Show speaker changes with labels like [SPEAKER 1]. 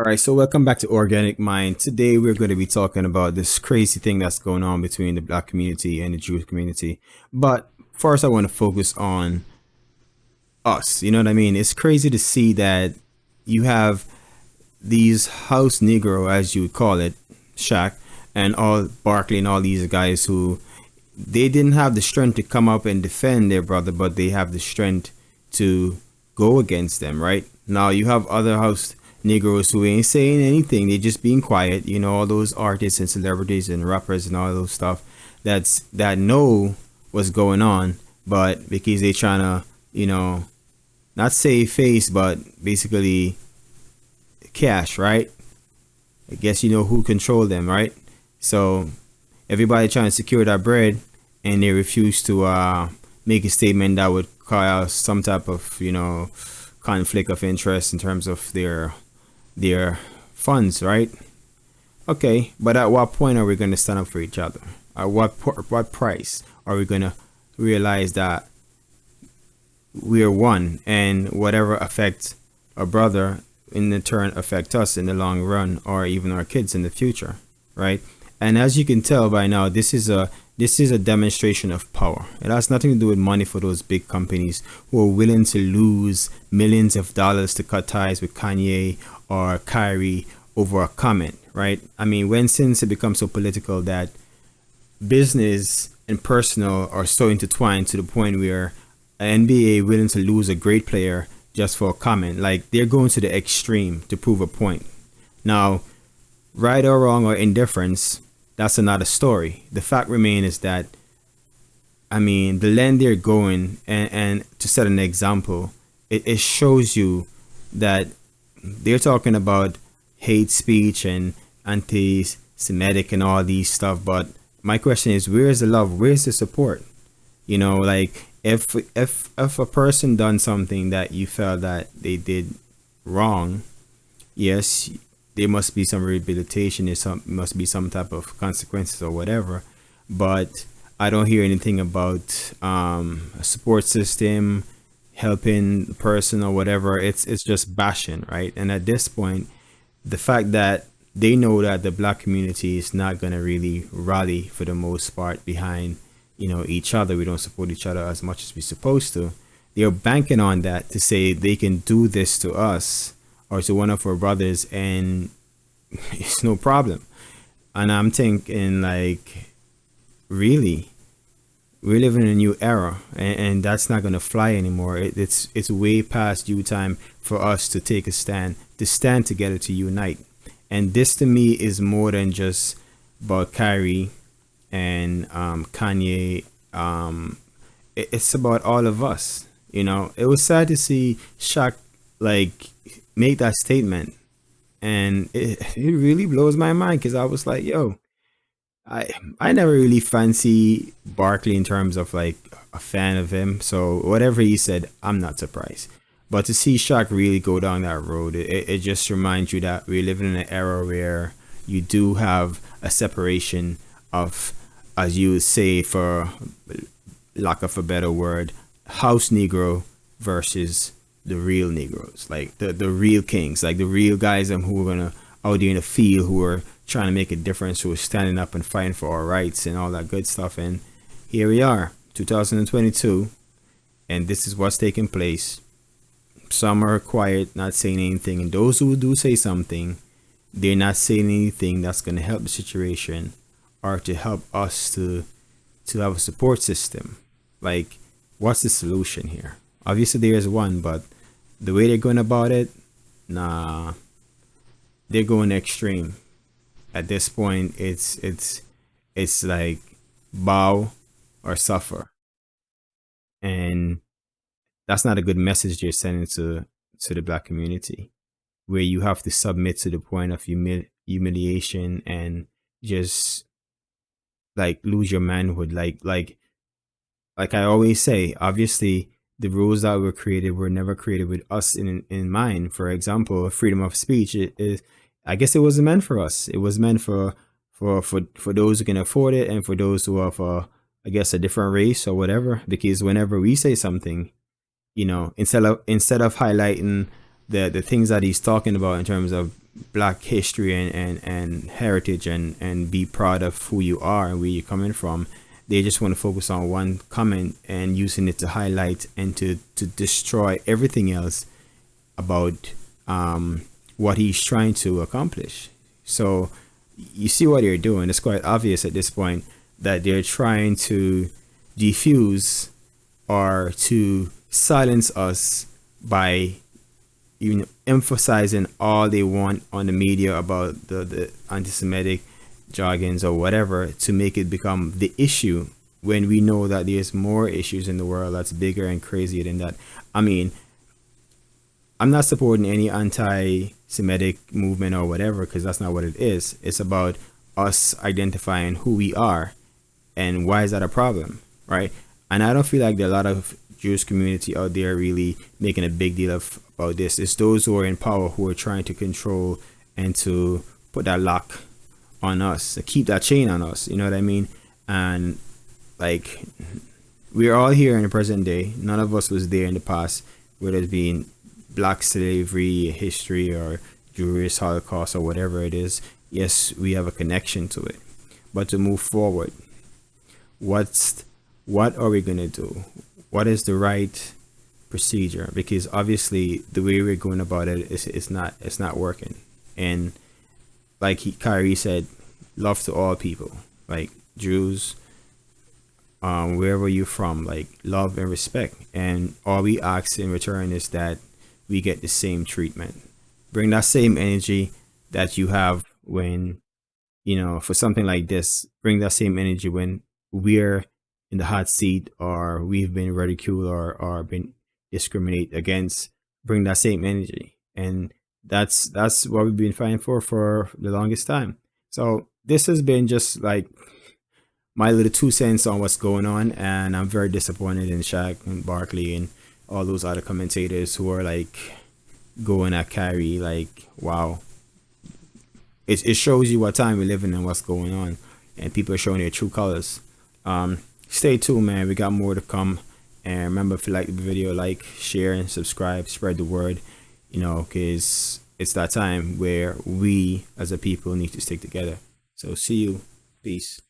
[SPEAKER 1] All right, so welcome back to Organic Mind. Today we're going to be talking about this crazy thing that's going on between the black community and the Jewish community. But first, I want to focus on us. You know what I mean? It's crazy to see that you have these house Negro, as you would call it, Shaq, and all Barkley and all these guys who they didn't have the strength to come up and defend their brother, but they have the strength to go against them, right? Now you have other house Negroes who ain't saying anything, they just being quiet, all those artists and celebrities and rappers and all those stuff that know what's going on, but because they trying to, not save face, but basically cash, right? I guess you know who control them, right? So everybody trying to secure that bread, and they refuse to make a statement that would cause some type of conflict of interest in terms of their funds, right? Okay, but at what point are we going to stand up for each other? At what price are we going to realize that we are one, and whatever affects a brother in the turn affect us in the long run, or even our kids in the future, right? And as you can tell by now, this is a demonstration of power. It has nothing to do with money for those big companies who are willing to lose millions of dollars to cut ties with Kanye or Kyrie over a comment, right? I mean, when since it becomes so political that business and personal are so intertwined to the point where an NBA willing to lose a great player just for a comment, like they're going to the extreme to prove a point. Now, right or wrong or indifference, that's another story. The fact remains is that, I mean, the land they're going, and to set an example, it shows you that they're talking about hate speech and anti-Semitic and all these stuff. But my question is, where's the love? Where's the support? Like if a person done something that you felt that they did wrong, yes, there must be some rehabilitation. Must be some type of consequences or whatever. But I don't hear anything about a support system helping the person or whatever. It's just bashing, right? And at this point, the fact that they know that the black community is not going to really rally for the most part behind each other. We don't support each other as much as we're supposed to. They're banking on that to say they can do this to us or to one of our brothers, and it's no problem. And I'm thinking, like, really, we're living in a new era, and that's not gonna fly anymore. It's way past due time for us to take a stand, to stand together, to unite. And this to me is more than just about Kyrie and Kanye. It's about all of us. It was sad to see Shaq like make that statement, and it really blows my mind because I was like, yo, I never really fancy Barkley in terms of like a fan of him. So whatever he said, I'm not surprised. But to see Shaq really go down that road, it just reminds you that we're living in an era where you do have a separation of, as you would say, for lack of a better word, house Negro versus the real Negroes, like the real kings, like the real guys who are gonna out there in the field, who are trying to make a difference, who are standing up and fighting for our rights and all that good stuff. And here we are, 2022, and this is what's taking place. Some are quiet, not saying anything, and those who do say something, they're not saying anything that's gonna help the situation or to help us to have a support system. Like, what's the solution here? Obviously there's one, but the way they're going about it, nah, they're going extreme. At this point, it's like bow or suffer, and that's not a good message you're sending to the black community, where you have to submit to the point of humiliation and just like lose your manhood. Like I always say, obviously the rules that were created were never created with us in mind. For example, freedom of speech, I guess it wasn't meant for us. It was meant for those who can afford it, and for those who are for, I guess, a different race or whatever. Because whenever we say something, instead of highlighting the things that he's talking about in terms of black history and heritage and be proud of who you are and where you're coming from. They just want to focus on one comment and using it to highlight and to destroy everything else about what he's trying to accomplish. So you see what they're doing. It's quite obvious at this point that they're trying to defuse or to silence us by emphasizing all they want on the media about the anti-Semitic jargons or whatever to make it become the issue when we know that there's more issues in the world that's bigger and crazier than that. I mean, I'm not supporting any anti-Semitic movement or whatever because that's not what it is. It's about us identifying who we are and why is that a problem, right? And I don't feel like there are a lot of Jewish community out there really making a big deal about this. It's those who are in power who are trying to control and to put that lock on us, to keep that chain on us. You know what I mean? And like, we're all here in the present day. None of us was there in the past, whether it's been black slavery history or Jewish Holocaust or whatever it is. Yes, we have a connection to it. But to move forward, what are we gonna do? What is the right procedure? Because obviously the way we're going about it is it's not working. And like Kyrie said, love to all people, like Jews, wherever you're from, like love and respect. And all we ask in return is that we get the same treatment. Bring that same energy that you have when, for something like this. Bring that same energy when we're in the hot seat or we've been ridiculed or been discriminated against. Bring that same energy. And that's what we've been fighting for the longest time. So this has been just like my little 2 cents on what's going on, and I'm very disappointed in Shaq and Barkley and all those other commentators who are like going at Kyrie. Like, wow, it shows you what time we live in and what's going on, and people are showing their true colors. Stay tuned, man. We got more to come. And remember, if you like the video, like, share, and subscribe. Spread the word, because it's that time where we as a people need to stick together. So see you. Peace.